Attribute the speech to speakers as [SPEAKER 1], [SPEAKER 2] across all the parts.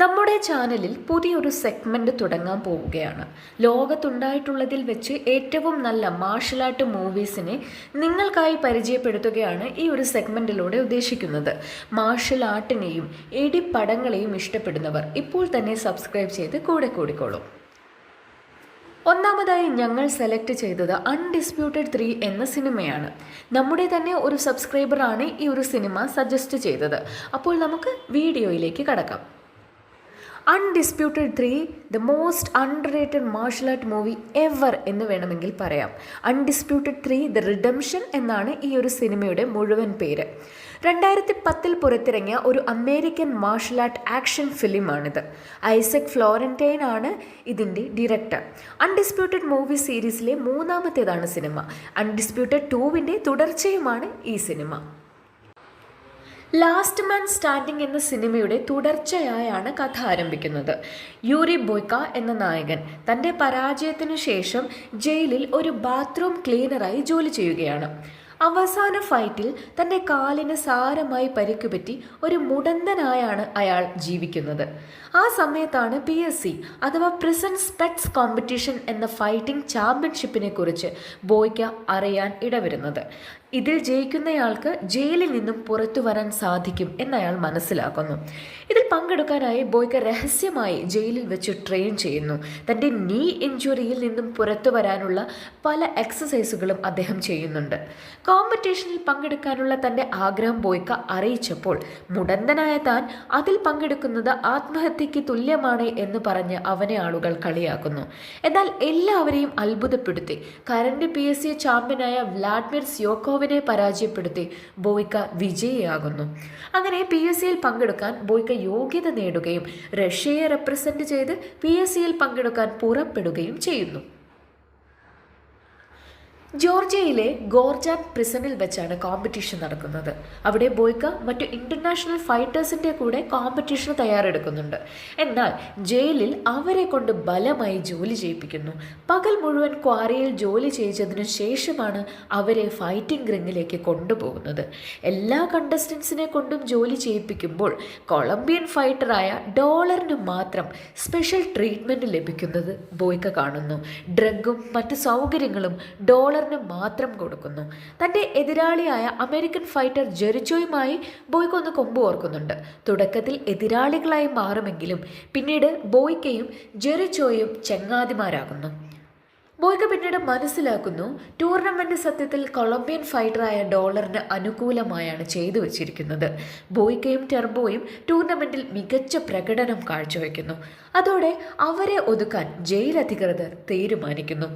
[SPEAKER 1] നമ്മുടെ ചാനലിൽ പുതിയൊരു സെഗ്മെൻറ്റ് തുടങ്ങാൻ പോവുകയാണ്. ലോകത്തുണ്ടായിട്ടുള്ളതിൽ വെച്ച് ഏറ്റവും നല്ല മാർഷൽ ആർട്ട് മൂവീസിനെ നിങ്ങൾക്കായി പരിചയപ്പെടുത്തുകയാണ് ഈ ഒരു സെഗ്മെൻറ്റിലൂടെ ഉദ്ദേശിക്കുന്നത്. മാർഷൽ ആർട്ടിനെയും ഇടിപ്പടങ്ങളെയും ഇഷ്ടപ്പെടുന്നവർ ഇപ്പോൾ തന്നെ സബ്സ്ക്രൈബ് ചെയ്ത് കൂടെ കൂടിക്കോളും. ഒന്നാമതായി ഞങ്ങൾ സെലക്ട് ചെയ്തത് അൺഡിസ്പ്യൂട്ടഡ് 3 എന്ന സിനിമയാണ്. നമ്മുടെ തന്നെ ഒരു സബ്സ്ക്രൈബറാണ് ഈ ഒരു സിനിമ സജസ്റ്റ് ചെയ്തത്. അപ്പോൾ നമുക്ക് വീഡിയോയിലേക്ക് കടക്കാം. Undisputed 3 the most underrated marshal art movie ever എന്ന് വേണമെങ്കിൽ പറയാം. അൺഡിസ്പ്യൂട്ടഡ് 3 ദ റിഡംഷൻ എന്നാണ് ഈ ഒരു സിനിമയുടെ മുഴുവൻ പേര്. 2010 പുറത്തിറങ്ങിയ ഒരു അമേരിക്കൻ മാർഷൽ ആർട്ട് ആക്ഷൻ ഫിലിമാണിത്. ഐസക് ഫ്ലോറന്റൈൻ ആണ് ഇതിൻ്റെ ഡയറക്ടർ. അൺഡിസ്പ്യൂട്ടഡ് മൂവി സീരീസിലെ മൂന്നാമത്തേതാണ് സിനിമ. അൺഡിസ്പ്യൂട്ടഡ് 2വിൻ്റെ തുടർച്ചയുമാണ് ഈ സിനിമ. ലാസ്റ്റ് മാൻ സ്റ്റാൻഡിംഗ് എന്ന സിനിമയുടെ തുടർച്ചയായാണ് കഥ ആരംഭിക്കുന്നത്. യൂറി ബോയ്ക്ക എന്ന നായകൻ തൻ്റെ പരാജയത്തിനു ശേഷം ജയിലിൽ ഒരു ബാത്റൂം ക്ലീനറായി ജോലി ചെയ്യുകയാണ്. അവസാന ഫൈറ്റിൽ തൻ്റെ കാലിന് സാരമായി പരിക്കുപറ്റി ഒരു മുടന്തനായാണ് അയാൾ ജീവിക്കുന്നത്. ആ സമയത്താണ് PSC അഥവാ പ്രിസൺ സ്പെറ്റ്സ് കോമ്പറ്റീഷൻ എന്ന ഫൈറ്റിംഗ് ചാമ്പ്യൻഷിപ്പിനെ കുറിച്ച് ബോയ്ക്ക അറിയാൻ ഇടവരുന്നത്. ഇതിൽ ജയിക്കുന്നയാൾക്ക് ജയിലിൽ നിന്നും പുറത്തു വരാൻ സാധിക്കും എന്നയാൾ മനസ്സിലാക്കുന്നു. ഇതിൽ പങ്കെടുക്കാനായി ബോയ്ക്ക രഹസ്യമായി ജയിലിൽ വെച്ച് ട്രെയിൻ ചെയ്യുന്നു. തൻ്റെ നീ ഇഞ്ചുറിയിൽ നിന്നും പുറത്തു വരാനുള്ള പല എക്സസൈസുകളും അദ്ദേഹം ചെയ്യുന്നുണ്ട്. കോമ്പറ്റീഷനിൽ പങ്കെടുക്കാനുള്ള തൻ്റെ ആഗ്രഹം ബോയ്ക്ക അറിയിച്ചപ്പോൾ മുടന്തനായ താൻ അതിൽ പങ്കെടുക്കുന്നത് ആത്മഹത്യയ്ക്ക് തുല്യമാണ് എന്ന് പറഞ്ഞ് അവനെ ആളുകൾ കളിയാക്കുന്നു. എന്നാൽ എല്ലാവരെയും അത്ഭുതപ്പെടുത്തി കറന്റ് PSC ചാമ്പ്യനായ വ്ളാഡിമിർ സ്യോക്കോവിനെ പരാജയപ്പെടുത്തി ബോയ്ക്ക വിജയിയാകുന്നു. അങ്ങനെ PSCയിൽ പങ്കെടുക്കാൻ ബോയ്ക്ക യോഗ്യത നേടുകയും റഷ്യയെ റെപ്രസെന്റ് ചെയ്ത് PSCയിൽ പങ്കെടുക്കാൻ പുറപ്പെടുകയും ചെയ്യുന്നു. ജോർജിയയിലെ ഗോർജാൻ പ്രിസണിൽ വെച്ചാണ് കോമ്പറ്റീഷൻ നടക്കുന്നത്. അവിടെ ബോയ്ക്ക മറ്റു ഇൻ്റർനാഷണൽ ഫൈറ്റേഴ്സിൻ്റെ കൂടെ കോമ്പറ്റീഷന് തയ്യാറെടുക്കുന്നുണ്ട്. എന്നാൽ ജയിലിൽ അവരെ കൊണ്ട് ബലമായി ജോലി ചെയ്യിപ്പിക്കുന്നു. പകൽ മുഴുവൻ ക്വാറിയിൽ ജോലി ചെയ്യിച്ചതിനു ശേഷമാണ് അവരെ ഫൈറ്റിംഗ് റിങ്ങിലേക്ക് കൊണ്ടുപോകുന്നത്. എല്ലാ കണ്ടസ്റ്റൻസിനെ കൊണ്ടും ജോലി ചെയ്യിപ്പിക്കുമ്പോൾ കൊളംബിയൻ ഫൈറ്ററായ ഡോളറിന് മാത്രം സ്പെഷ്യൽ ട്രീറ്റ്മെൻറ്റ് ലഭിക്കുന്നത് ബോയ്ക്ക കാണുന്നു. ഡ്രഗും മറ്റു സൗകര്യങ്ങളും ഡോളറിന് മാത്രം കൊടുക്കുന്നു. തൻ്റെ എതിരാളിയായ അമേരിക്കൻ ഫൈറ്റർ ജെറിച്ചോയുമായി ബോയ്ക്ക ഒന്ന് കൊമ്പ് ഓർക്കുന്നുണ്ട്. തുടക്കത്തിൽ എതിരാളികളായി മാറുമെങ്കിലും പിന്നീട് ബോയ്ക്കയും ജെറിച്ചോയും ചങ്ങാതിമാരാകുന്നു. ബോയ്ക്ക പിന്നീട് മനസ്സിലാക്കുന്നു ടൂർണമെൻറ്റ് സത്യത്തിൽ കൊളംബിയൻ ഫൈറ്ററായ ഡോളറിന് അനുകൂലമായാണ് ചെയ്തു വച്ചിരിക്കുന്നത്. ബോയ്ക്കയും ടെർബോയും ടൂർണമെൻറ്റിൽ മികച്ച പ്രകടനം കാഴ്ചവെക്കുന്നു. അതോടെ അവരെ ഒതുക്കാൻ ജയിൽ അധികൃതർ തീരുമാനിക്കുന്നു.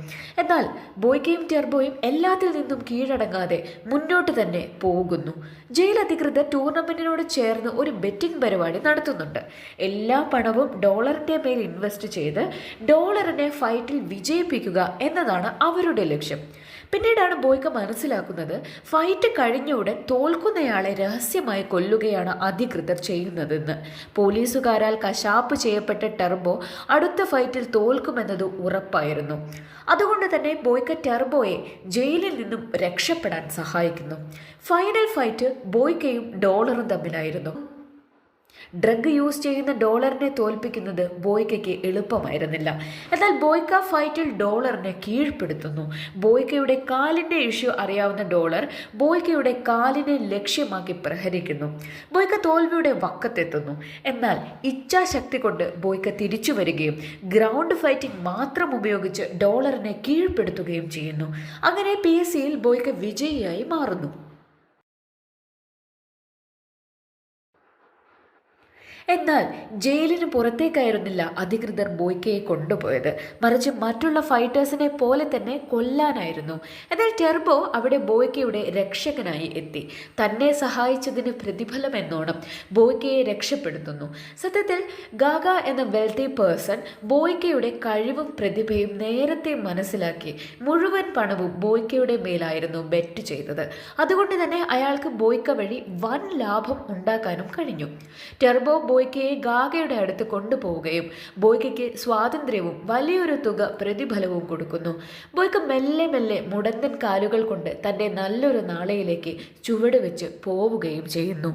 [SPEAKER 1] എന്നാൽ ബോയ്ക്കയും ടെർബോയും എല്ലാത്തിൽ നിന്നും കീഴടങ്ങാതെ മുന്നോട്ട് തന്നെ പോകുന്നു. ജയിൽ അധികൃതർ ടൂർണമെൻറ്റിനോട് ചേർന്ന് ഒരു ബെറ്റിംഗ് പരിപാടി നടത്തുന്നുണ്ട്. എല്ലാ പണവും ഡോളറിൻ്റെ മേൽ ഇൻവെസ്റ്റ് ചെയ്ത് ഡോളറിനെ ഫൈറ്റിൽ വിജയിപ്പിക്കുക എന്നതാണ് അവരുടെ ലക്ഷ്യം. പിന്നീടാണ് ബോയ്ക്ക മനസ്സിലാക്കുന്നത് ഫൈറ്റ് കഴിഞ്ഞ ഉടൻ തോൽക്കുന്നയാളെ രഹസ്യമായി കൊല്ലുകയാണ് അധികൃതർ ചെയ്യുന്നതെന്ന്. പോലീസുകാരാൽ കശാപ്പ് ചെയ്യപ്പെട്ട ടെർബോ അടുത്ത ഫൈറ്റിൽ തോൽക്കുമെന്നത് ഉറപ്പായിരുന്നു. അതുകൊണ്ട് തന്നെ ബോയ്ക്ക ടെർബോയെ ജയിലിൽ നിന്നും രക്ഷപ്പെടാൻ സഹായിക്കുന്നു. ഫൈനൽ ഫൈറ്റ് ബോയ്ക്കയും ഡോളറും തമ്മിലായിരുന്നു. ഡ്രഗ് യൂസ് ചെയ്യുന്ന ഡോളറിനെ തോൽപ്പിക്കുന്നത് ബോയ്ക്കയ്ക്ക് എളുപ്പമായിരുന്നില്ല. എന്നാൽ ബോയ്ക്ക ഫൈറ്റിൽ ഡോളറിനെ കീഴ്പ്പെടുത്തുന്നു. ബോയ്ക്കയുടെ കാലിൻ്റെ ഇഷ്യൂ അറിയാവുന്ന ഡോളർ ബോയ്ക്കയുടെ കാലിനെ ലക്ഷ്യമാക്കി പ്രഹരിക്കുന്നു. ബോയ്ക്ക തോൽവിയുടെ വക്കത്തെത്തുന്നു. എന്നാൽ ഇച്ഛാശക്തി കൊണ്ട് ബോയ്ക്ക തിരിച്ചു വരികയും ഗ്രൗണ്ട് ഫൈറ്റിംഗ് മാത്രം ഉപയോഗിച്ച് ഡോളറിനെ കീഴ്പ്പെടുത്തുകയും ചെയ്യുന്നു. അങ്ങനെ PSCയിൽ ബോയ്ക്ക വിജയിയായി മാറുന്നു. എന്നാൽ ജയിലിന് പുറത്തേക്കായിരുന്നില്ല അധികൃതർ ബോയ്ക്കയെ കൊണ്ടുപോയത്, മറിച്ച് മറ്റുള്ള ഫൈറ്റേഴ്സിനെ പോലെ തന്നെ കൊല്ലാനായിരുന്നു. എന്നാൽ ടെർബോ അവിടെ ബോയ്ക്കയുടെ രക്ഷകനായി എത്തി. തന്നെ സഹായിച്ചതിന് പ്രതിഫലം എന്നോണം ബോയ്ക്കയെ രക്ഷപ്പെടുത്തുന്നു. സത്യത്തിൽ ഗാഗ എന്ന വെൽത്തി പേഴ്സൺ ബോയ്ക്കയുടെ കഴിവും പ്രതിഭയും നേരത്തെ മനസ്സിലാക്കി മുഴുവൻ പണവും ബോയ്ക്കയുടെ മേലായിരുന്നു ബെറ്റ് ചെയ്തത്. അതുകൊണ്ട് തന്നെ അയാൾക്ക് ബോയ്ക്ക വഴി വൻ ലാഭം ഉണ്ടാക്കാനും കഴിഞ്ഞു. ടെർബോ ബോയ്ക്കയെ ഗാഗയുടെ അടുത്ത് കൊണ്ടുപോവുകയും ബോയ്ക്കയ്ക്ക് സ്വാതന്ത്ര്യവും വലിയൊരു തുക പ്രതിഫലവും കൊടുക്കുന്നു. ബോയ്ക്ക മെല്ലെ മെല്ലെ മുടന്തൻ കാലുകൾ കൊണ്ട് തൻ്റെ നല്ലൊരു നാളെയിലേക്ക് ചുവട് വെച്ച് പോവുകയും ചെയ്യുന്നു.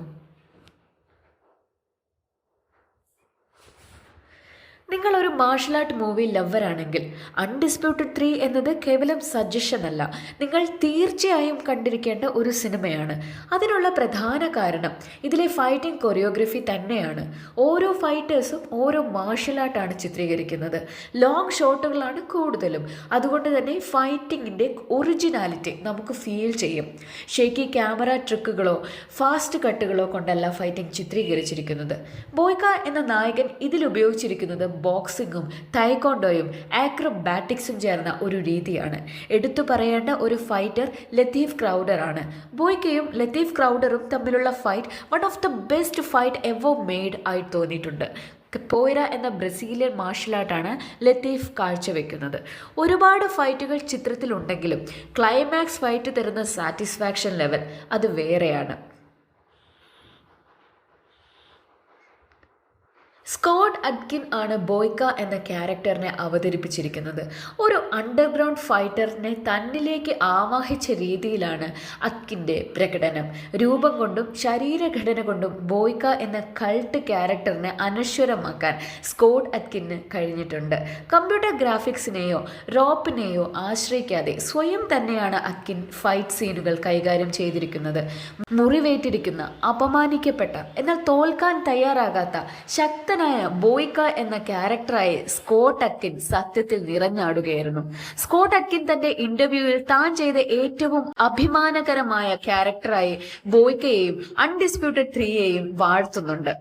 [SPEAKER 1] നിങ്ങൾ ഒരു മാർഷൽ ആർട്ട് മൂവി ലവറാണെങ്കിൽ അൺഡിസ്പ്യൂട്ടഡ് 3 എന്നത് കേവലം സജഷൻ അല്ല, നിങ്ങൾ തീർച്ചയായും കണ്ടിരിക്കേണ്ട ഒരു സിനിമയാണ്. അതിനുള്ള പ്രധാന കാരണം ഇതിലെ ഫൈറ്റിംഗ് കൊറിയോഗ്രഫി തന്നെയാണ്. ഓരോ ഫൈറ്റേഴ്സും ഓരോ മാർഷൽ ആർട്ടാണ് ചിത്രീകരിക്കുന്നത്. ലോങ് ഷോട്ടുകളാണ് കൂടുതലും. അതുകൊണ്ട് തന്നെ ഫൈറ്റിങ്ങിൻ്റെ ഒറിജിനാലിറ്റി നമുക്ക് ഫീൽ ചെയ്യും. ഷേക്കി ക്യാമറ ട്രിക്കുകളോ ഫാസ്റ്റ് കട്ടുകളോ കൊണ്ടല്ല ഫൈറ്റിംഗ് ചിത്രീകരിച്ചിരിക്കുന്നത്. ബോയ്ക്ക എന്ന നായകൻ ഇതിൽ ഉപയോഗിച്ചിരിക്കുന്നത് ബോക്സിങ്ങും തൈക്കോണ്ടോയും ആക്രോബാറ്റിക്സും ചേർന്ന ഒരു രീതിയാണ്. എടുത്തു പറയേണ്ട ഒരു ഫൈറ്റർ ലത്തീഫ് ക്രൗഡർ ആണ്. ബോയ്ക്കയും ലത്തീഫ് ക്രൗഡറും തമ്മിലുള്ള fight one of the best fight ever made ആയി തോന്നിയിട്ടുണ്ട്. പോയ്ര എന്ന ബ്രസീലിയൻ മാർഷൽ ആർട്ടാണ് ലത്തീഫ് കാഴ്ചവെക്കുന്നത്. ഒരുപാട് ഫൈറ്റുകൾ ചിത്രത്തിലുണ്ടെങ്കിലും ക്ലൈമാക്സ് ഫൈറ്റ് തരുന്ന സാറ്റിസ്ഫാക്ഷൻ ലെവൽ അത് വേറെയാണ്. സ്കോട്ട് അറ്റ്കിൻ ആണ് ബോയ്ക്ക എന്ന ക്യാരക്ടറിനെ അവതരിപ്പിച്ചിരിക്കുന്നത്. ഒരു അണ്ടർഗ്രൗണ്ട് ഫൈറ്ററിനെ തന്നിലേക്ക് ആവാഹിച്ച രീതിയിലാണ് അറ്റ്കിൻ്റെ പ്രകടനം. രൂപം കൊണ്ടും ശരീരഘടന കൊണ്ടും ബോയ്ക്ക എന്ന കൾട്ട് ക്യാരക്ടറിനെ അനശ്വരമാക്കാൻ സ്കോട്ട് അറ്റ്കിന് കഴിഞ്ഞിട്ടുണ്ട്. കമ്പ്യൂട്ടർ ഗ്രാഫിക്സിനെയോ റോപ്പിനെയോ ആശ്രയിക്കാതെ സ്വയം തന്നെയാണ് അറ്റ്കിൻ ഫൈറ്റ് സീനുകൾ കൈകാര്യം ചെയ്തിരിക്കുന്നത്. മുറിവേറ്റിരിക്കുന്ന, അപമാനിക്കപ്പെട്ട, എന്നാൽ തോൽക്കാൻ തയ്യാറാകാത്ത ശക്തനായ ബോയ്ക്ക എന്ന ക്യാരക്ടറായി സ്കോട്ട് അറ്റ്കിൻ സത്യത്തിൽ നിറഞ്ഞാടുകയായിരുന്നു. സ്കോട്ട് അറ്റ്കിൻ തന്റെ ഇന്റർവ്യൂവിൽ താൻ ചെയ്ത ഏറ്റവും അഭിമാനകരമായ ക്യാരക്ടറായി ബോയ്ക്കയെയും അൺഡിസ്പ്യൂട്ടഡ് 3യെയും വാഴ്ത്തുന്നുണ്ട്.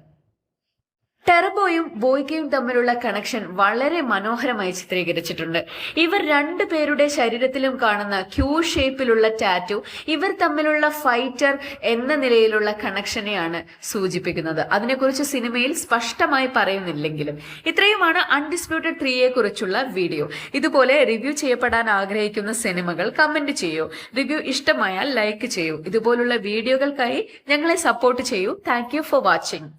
[SPEAKER 1] ടെർബോയും ബോയ്ക്കയും തമ്മിലുള്ള കണക്ഷൻ വളരെ മനോഹരമായി ചിത്രീകരിച്ചിട്ടുണ്ട്. ഇവർ രണ്ടുപേരുടെ ശരീരത്തിലും കാണുന്ന ക്യൂ ഷേപ്പിലുള്ള ടാറ്റു ഇവർ തമ്മിലുള്ള ഫൈറ്റർ എന്ന നിലയിലുള്ള കണക്ഷനെയാണ് സൂചിപ്പിക്കുന്നത്. അതിനെക്കുറിച്ച് സിനിമയിൽ സ്പഷ്ടമായി പറയുന്നില്ലെങ്കിലും ഇത്രയുമാണ് അൺഡിസ്പ്യൂട്ടഡ് 3യെ കുറിച്ചുള്ള വീഡിയോ. ഇതുപോലെ റിവ്യൂ ചെയ്യപ്പെടാൻ ആഗ്രഹിക്കുന്ന സിനിമകൾ കമന്റ് ചെയ്യൂ. റിവ്യൂ ഇഷ്ടമായാൽ ലൈക്ക് ചെയ്യൂ. ഇതുപോലുള്ള വീഡിയോകൾക്കായി ഞങ്ങളെ സപ്പോർട്ട് ചെയ്യൂ. Thank you for watching.